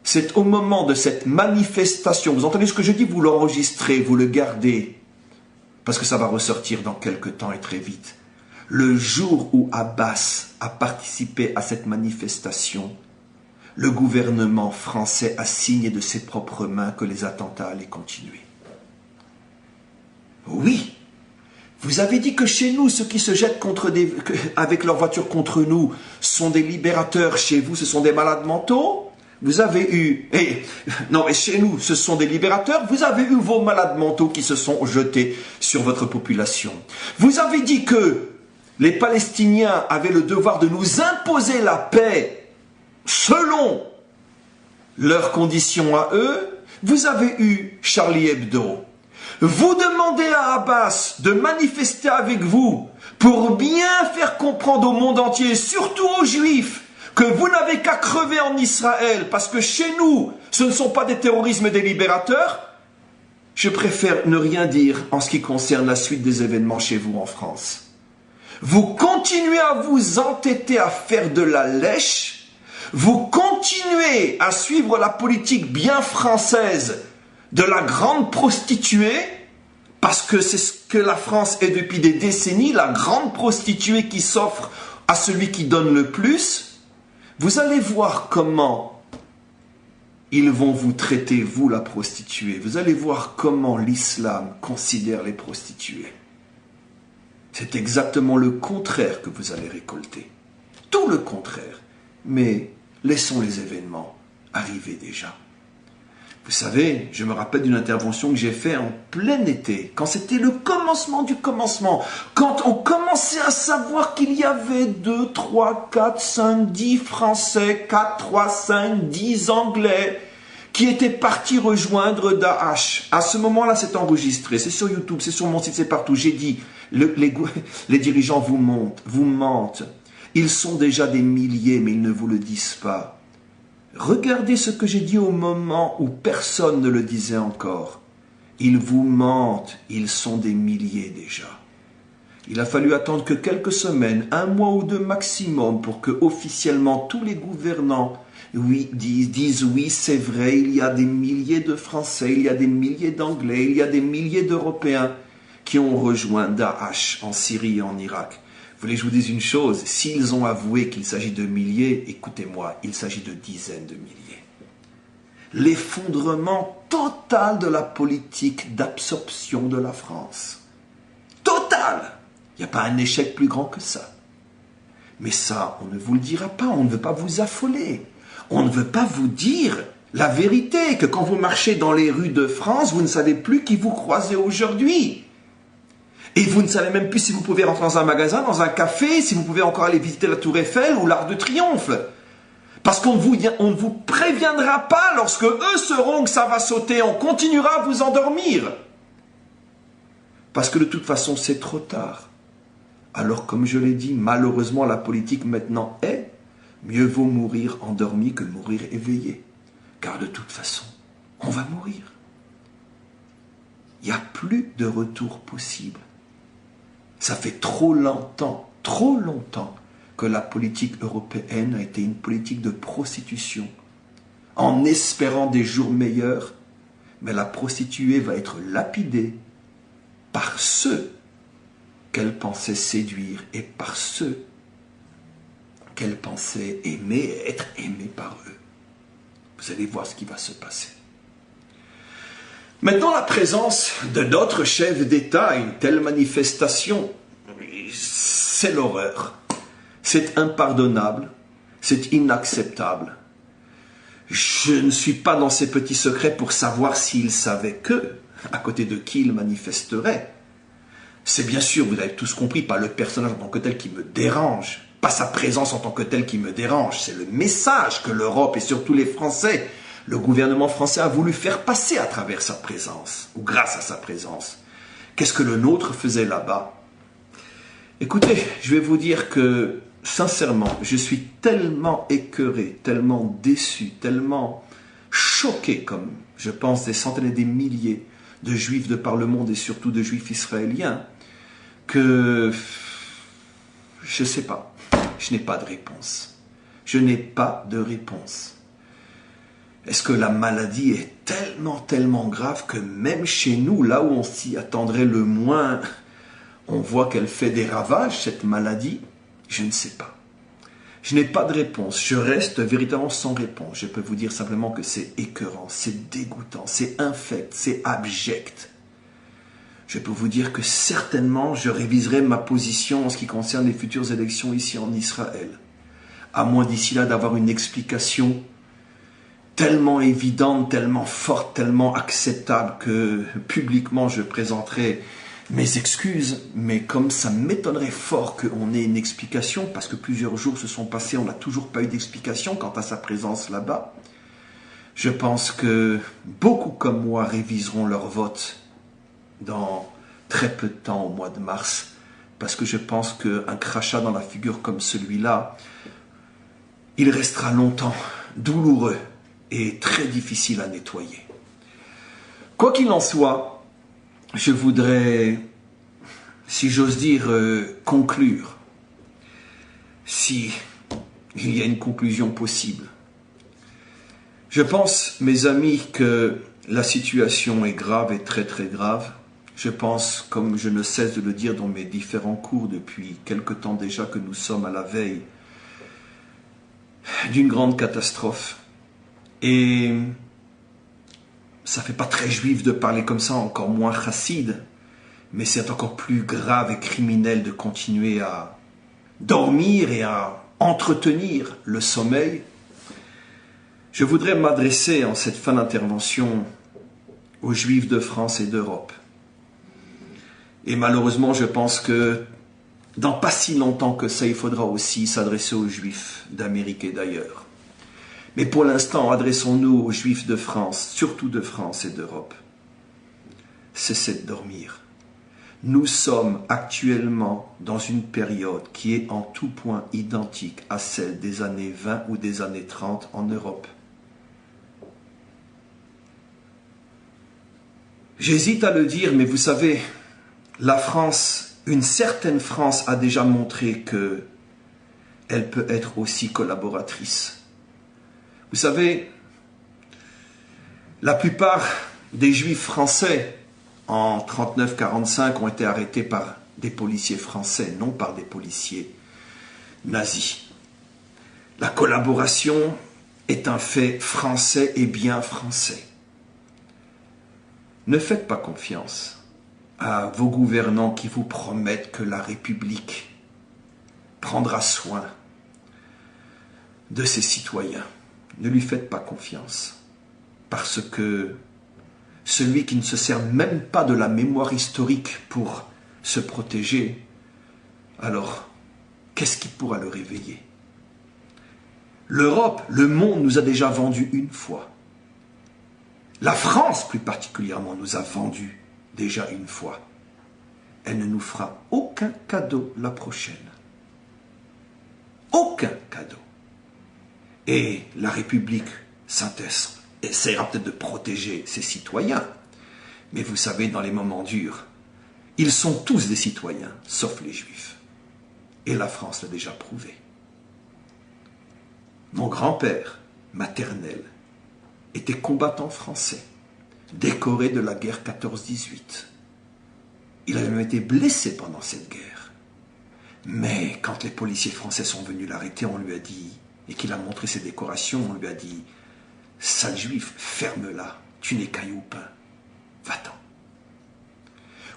c'est au moment de cette manifestation, vous entendez ce que je dis, vous l'enregistrez, vous le gardez, parce que ça va ressortir dans quelque temps et très vite. Le jour où Abbas a participé à cette manifestation, le gouvernement français a signé de ses propres mains que les attentats allaient continuer. Oui, vous avez dit que chez nous, ceux qui se jettent avec leur voiture contre nous sont des libérateurs. Chez vous, ce sont des malades mentaux. Vous avez eu... non, mais chez nous, ce sont des libérateurs. Vous avez eu vos malades mentaux qui se sont jetés sur votre population. Vous avez dit que les Palestiniens avaient le devoir de nous imposer la paix selon leurs conditions à eux. Vous avez eu Charlie Hebdo. Vous demandez à Abbas de manifester avec vous pour bien faire comprendre au monde entier, surtout aux Juifs, que vous n'avez qu'à crever en Israël parce que chez nous, ce ne sont pas des terroristes mais des libérateurs. je préfère ne rien dire en ce qui concerne la suite des événements chez vous en France. Vous continuez à vous entêter à faire de la lèche, vous continuez à suivre la politique bien française de la grande prostituée, parce que c'est ce que la France est depuis des décennies, la grande prostituée qui s'offre à celui qui donne le plus. Vous allez voir comment ils vont vous traiter, vous la prostituée. Vous allez voir comment l'islam considère les prostituées. C'est exactement le contraire que vous allez récolter. Tout le contraire. Mais laissons les événements arriver déjà. Vous savez, je me rappelle d'une intervention que j'ai faite en plein été, quand c'était le commencement du commencement, quand on commençait à savoir qu'il y avait 2, 3, 4, 5, 10 Français, 4, 3, 5, 10 Anglais, qui étaient partis rejoindre Daesh. À ce moment-là, c'est enregistré, c'est sur YouTube, c'est sur mon site, c'est partout. J'ai dit, les dirigeants vous mentent. Ils sont déjà des milliers, mais ils ne vous le disent pas. Regardez ce que j'ai dit au moment où personne ne le disait encore. Ils vous mentent, ils sont des milliers déjà. Il a fallu attendre que quelques semaines, 1 mois ou 2 maximum, pour que officiellement tous les gouvernants disent oui, c'est vrai, il y a des milliers de Français, il y a des milliers d'Anglais, il y a des milliers d'Européens qui ont rejoint Daesh en Syrie et en Irak. Vous voulez que je vous dise une chose, s'ils ont avoué qu'il s'agit de milliers, écoutez-moi, il s'agit de dizaines de milliers. L'effondrement total de la politique d'absorption de la France. Total! Il n'y a pas un échec plus grand que ça. Mais ça, on ne vous le dira pas, on ne veut pas vous affoler. On ne veut pas vous dire la vérité, que quand vous marchez dans les rues de France, vous ne savez plus qui vous croisez aujourd'hui. Et vous ne savez même plus si vous pouvez rentrer dans un magasin, dans un café, si vous pouvez encore aller visiter la Tour Eiffel ou l'Arc de Triomphe. Parce qu'on ne vous préviendra pas lorsque eux sauront que ça va sauter, on continuera à vous endormir. Parce que de toute façon, c'est trop tard. Alors, comme je l'ai dit, malheureusement, la politique maintenant est mieux vaut mourir endormi que mourir éveillé. Car de toute façon, on va mourir. Il n'y a plus de retour possible. Ça fait trop longtemps que la politique européenne a été une politique de prostitution, en espérant des jours meilleurs, mais la prostituée va être lapidée par ceux qu'elle pensait séduire et par ceux qu'elle pensait aimer et être aimée par eux. Vous allez voir ce qui va se passer. Maintenant, la présence de notre chef d'État à une telle manifestation, c'est l'horreur. C'est impardonnable, c'est inacceptable. Je ne suis pas dans ces petits secrets pour savoir s'il savait que, à côté de qui il manifesterait. C'est bien sûr, vous avez tous compris, pas le personnage en tant que tel qui me dérange, pas sa présence en tant que tel qui me dérange, c'est le message que l'Europe et surtout les Français, le gouvernement français a voulu faire passer à travers sa présence, ou grâce à sa présence. Qu'est-ce que le nôtre faisait là-bas? Écoutez, je vais vous dire que, sincèrement, je suis tellement écœuré, tellement déçu, tellement choqué, comme je pense des centaines et des milliers de juifs de par le monde et surtout de juifs israéliens, que je ne sais pas, je n'ai pas de réponse. Je n'ai pas de réponse. Est-ce que la maladie est tellement grave que même chez nous, là où on s'y attendrait le moins, on voit qu'elle fait des ravages, cette maladie? Je ne sais pas. Je n'ai pas de réponse. Je reste véritablement sans réponse. Je peux vous dire simplement que c'est écœurant, c'est dégoûtant, c'est infect, c'est abject. Je peux vous dire que certainement, je réviserai ma position en ce qui concerne les futures élections ici en Israël. À moins d'ici là d'avoir une explication tellement évidente, tellement forte, tellement acceptable que publiquement je présenterai mes excuses, mais comme ça m'étonnerait fort qu'on ait une explication, parce que plusieurs jours se sont passés, on n'a toujours pas eu d'explication quant à sa présence là-bas, je pense que beaucoup comme moi réviseront leur vote dans très peu de temps, au mois de mars, parce que je pense qu'un crachat dans la figure comme celui-là, il restera longtemps douloureux et très difficile à nettoyer. Quoi qu'il en soit, je voudrais, si j'ose dire, conclure, si il y a une conclusion possible. Je pense, mes amis, que la situation est grave et très très grave. Je pense, comme je ne cesse de le dire dans mes différents cours depuis quelque temps déjà, que nous sommes à la veille d'une grande catastrophe. Et ça ne fait pas très juif de parler comme ça, encore moins chassid, mais c'est encore plus grave et criminel de continuer à dormir et à entretenir le sommeil. Je voudrais m'adresser en cette fin d'intervention aux Juifs de France et d'Europe. Et malheureusement, je pense que dans pas si longtemps que ça, il faudra aussi s'adresser aux Juifs d'Amérique et d'ailleurs. Mais pour l'instant, adressons-nous aux Juifs de France, surtout de France et d'Europe. Cessez de dormir. Nous sommes actuellement dans une période qui est en tout point identique à celle des années 20 ou des années 30 en Europe. J'hésite à le dire, mais vous savez, la France, une certaine France a déjà montré qu'elle peut être aussi collaboratrice. Vous savez, la plupart des Juifs français en 39-45 ont été arrêtés par des policiers français, non par des policiers nazis. La collaboration est un fait français et bien français. Ne faites pas confiance à vos gouvernants qui vous promettent que la République prendra soin de ses citoyens. Ne lui faites pas confiance, parce que celui qui ne se sert même pas de la mémoire historique pour se protéger, alors qu'est-ce qui pourra le réveiller? L'Europe, le monde nous a déjà vendu une fois. La France, plus particulièrement, nous a vendu déjà une fois. Elle ne nous fera aucun cadeau la prochaine. Aucun cadeau. Et la République essaiera peut-être de protéger ses citoyens. Mais vous savez, dans les moments durs, ils sont tous des citoyens, sauf les Juifs. Et la France l'a déjà prouvé. Mon grand-père maternel était combattant français, décoré de la guerre 14-18. Il avait même été blessé pendant cette guerre. Mais quand les policiers français sont venus l'arrêter, on lui a dit, et qu'il a montré ses décorations, on lui a dit « Sale juif, ferme-la, tu n'es qu'un youpin, va-t'en ».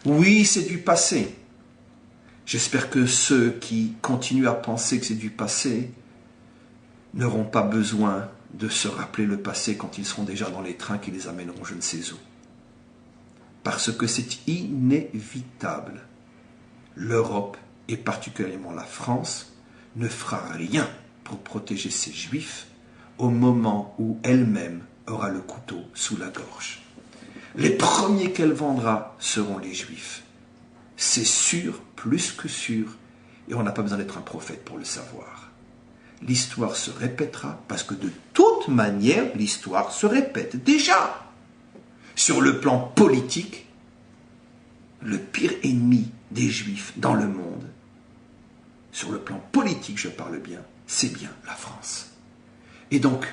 Oui, c'est du passé. J'espère que ceux qui continuent à penser que c'est du passé n'auront pas besoin de se rappeler le passé quand ils seront déjà dans les trains qui les amèneront je ne sais où. Parce que c'est inévitable. L'Europe, et particulièrement la France, ne fera rien pour protéger ses Juifs au moment où elle-même aura le couteau sous la gorge. Les premiers qu'elle vendra seront les Juifs. C'est sûr, plus que sûr, et on n'a pas besoin d'être un prophète pour le savoir. L'histoire se répétera, parce que de toute manière, l'histoire se répète déjà. Sur le plan politique, le pire ennemi des Juifs dans le monde, sur le plan politique, je parle bien, c'est bien la France. Et donc,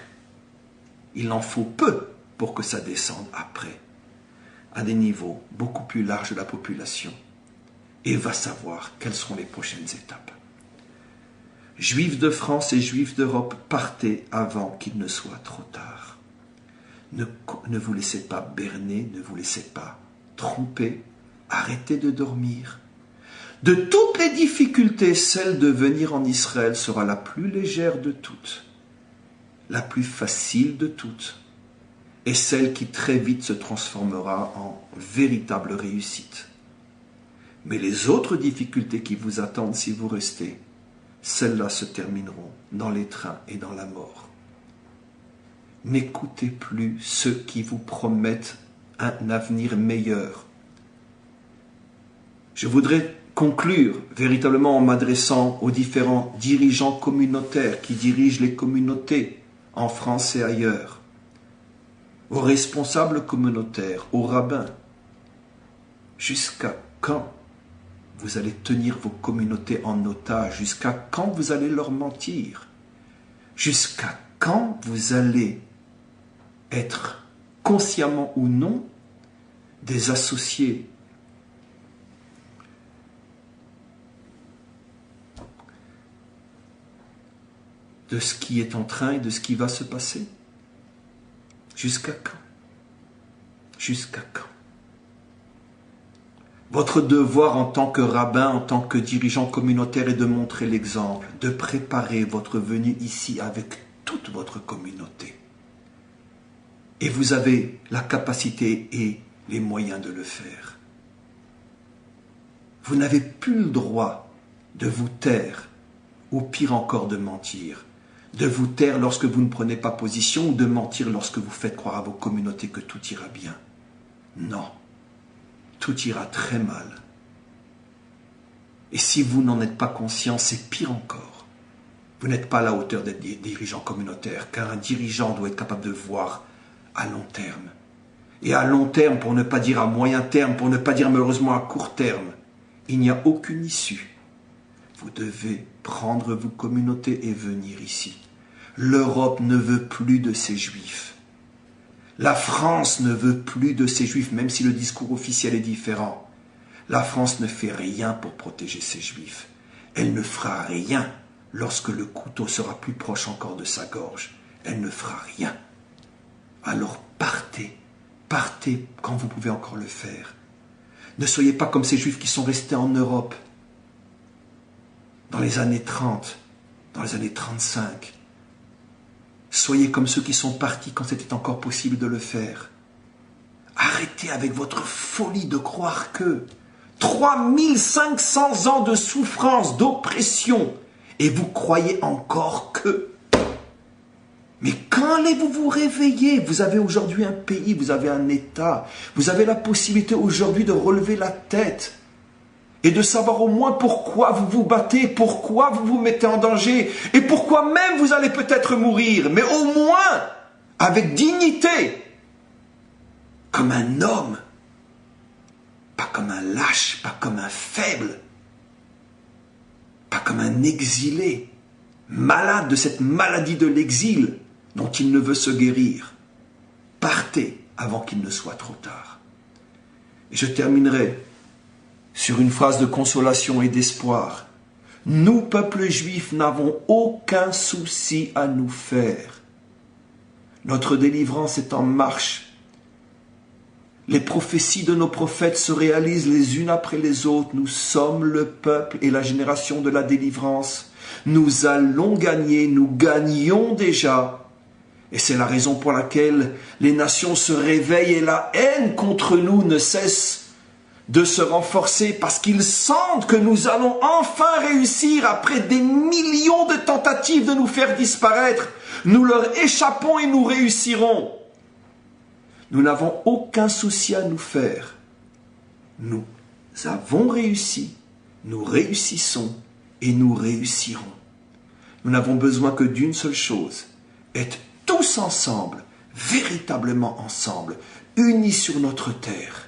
il en faut peu pour que ça descende après, à des niveaux beaucoup plus larges de la population, et va savoir quelles seront les prochaines étapes. Juifs de France et Juifs d'Europe, partez avant qu'il ne soit trop tard. Ne vous laissez pas berner, ne vous laissez pas tromper, arrêtez de dormir. De toutes les difficultés, celle de venir en Israël sera la plus légère de toutes, la plus facile de toutes, et celle qui très vite se transformera en véritable réussite. Mais les autres difficultés qui vous attendent si vous restez, celles-là se termineront dans les trains et dans la mort. N'écoutez plus ceux qui vous promettent un avenir meilleur. Je voudrais conclure véritablement en m'adressant aux différents dirigeants communautaires qui dirigent les communautés en France et ailleurs. aux responsables communautaires, aux rabbins. Jusqu'à quand vous allez tenir vos communautés en otage? Jusqu'à quand vous allez leur mentir? Jusqu'à quand vous allez être, consciemment ou non, des associés de ce qui est en train et de ce qui va se passer? Jusqu'à quand? Jusqu'à quand? Votre devoir en tant que rabbin, en tant que dirigeant communautaire est de montrer l'exemple, de préparer votre venue ici avec toute votre communauté. Et vous avez la capacité et les moyens de le faire. Vous n'avez plus le droit de vous taire, ou pire encore de mentir. De vous taire lorsque vous ne prenez pas position ou de mentir lorsque vous faites croire à vos communautés que tout ira bien. Non, tout ira très mal. Et si vous n'en êtes pas conscient, c'est pire encore. Vous n'êtes pas à la hauteur d'être dirigeant communautaire, car un dirigeant doit être capable de voir à long terme. Et à long terme, pour ne pas dire à moyen terme, pour ne pas dire malheureusement à court terme, il n'y a aucune issue. Vous devez prendre vos communautés et venir ici. L'Europe ne veut plus de ces Juifs. La France ne veut plus de ces Juifs, même si le discours officiel est différent. La France ne fait rien pour protéger ces Juifs. Elle ne fera rien lorsque le couteau sera plus proche encore de sa gorge. Elle ne fera rien. Alors partez, partez quand vous pouvez encore le faire. Ne soyez pas comme ces Juifs qui sont restés en Europe dans les années 30, dans les années 35. Soyez comme ceux qui sont partis quand c'était encore possible de le faire. Arrêtez avec votre folie de croire que 3500 ans de souffrance, d'oppression, et vous croyez encore que. Mais quand allez-vous vous réveiller? Vous avez aujourd'hui un pays, vous avez un État, vous avez la possibilité aujourd'hui de relever la tête et de savoir au moins pourquoi vous vous battez, pourquoi vous vous mettez en danger et pourquoi même vous allez peut-être mourir, mais au moins avec dignité, comme un homme, pas comme un lâche, pas comme un faible, pas comme un exilé, malade de cette maladie de l'exil dont il ne veut se guérir. Partez avant qu'il ne soit trop tard. Et je terminerai sur une phrase de consolation et d'espoir. Nous, peuple juif, n'avons aucun souci à nous faire. Notre délivrance est en marche. Les prophéties de nos prophètes se réalisent les unes après les autres. Nous sommes le peuple et la génération de la délivrance. Nous allons gagner, nous gagnons déjà. Et c'est la raison pour laquelle les nations se réveillent et la haine contre nous ne cesse de se renforcer parce qu'ils sentent que nous allons enfin réussir après des millions de tentatives de nous faire disparaître. Nous leur échappons et nous réussirons. Nous n'avons aucun souci à nous faire. Nous avons réussi, nous réussissons et nous réussirons. Nous n'avons besoin que d'une seule chose, être tous ensemble, véritablement ensemble, unis sur notre terre.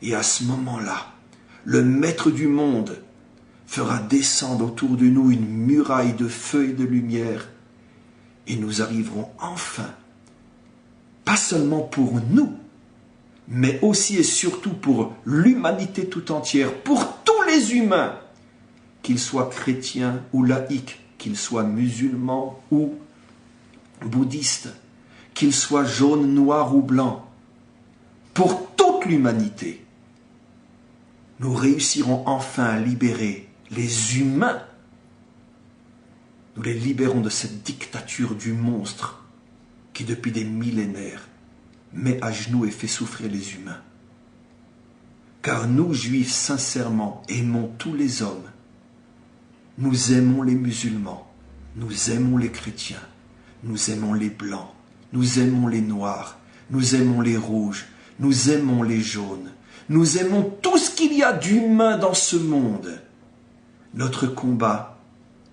Et à ce moment-là, le Maître du monde fera descendre autour de nous une muraille de feu et de lumière. Et nous arriverons enfin, pas seulement pour nous, mais aussi et surtout pour l'humanité tout entière, pour tous les humains, qu'ils soient chrétiens ou laïcs, qu'ils soient musulmans ou bouddhistes, qu'ils soient jaunes, noirs ou blancs, pour toute l'humanité. Nous réussirons enfin à libérer les humains. Nous les libérons de cette dictature du monstre qui, depuis des millénaires, met à genoux et fait souffrir les humains. Car nous, Juifs, sincèrement, aimons tous les hommes. Nous aimons les musulmans, nous aimons les chrétiens, nous aimons les blancs, nous aimons les noirs, nous aimons les rouges, nous aimons les jaunes. Nous aimons tout ce qu'il y a d'humain dans ce monde. Notre combat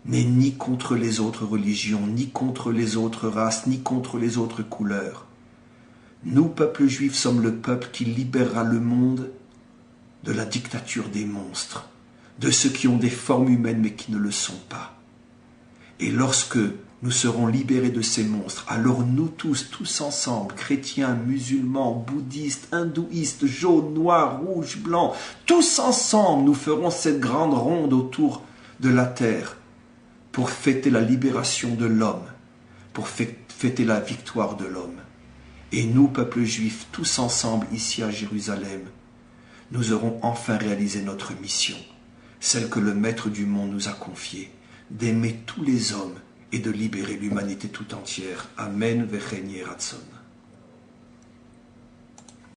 n'est ni contre les autres religions, ni contre les autres races, ni contre les autres couleurs. Nous, peuple juif, sommes le peuple qui libérera le monde de la dictature des monstres, de ceux qui ont des formes humaines mais qui ne le sont pas. Et lorsque nous serons libérés de ces monstres, alors nous tous ensemble, chrétiens, musulmans, bouddhistes, hindouistes, jaunes, noirs, rouges, blancs, tous ensemble, nous ferons cette grande ronde autour de la terre pour fêter la libération de l'homme, pour fêter la victoire de l'homme. Et nous, peuple juif, tous ensemble ici à Jérusalem, nous aurons enfin réalisé notre mission, celle que le Maître du monde nous a confiée, d'aimer tous les hommes et de libérer l'humanité tout entière. Amen, Vechen Yeratzon.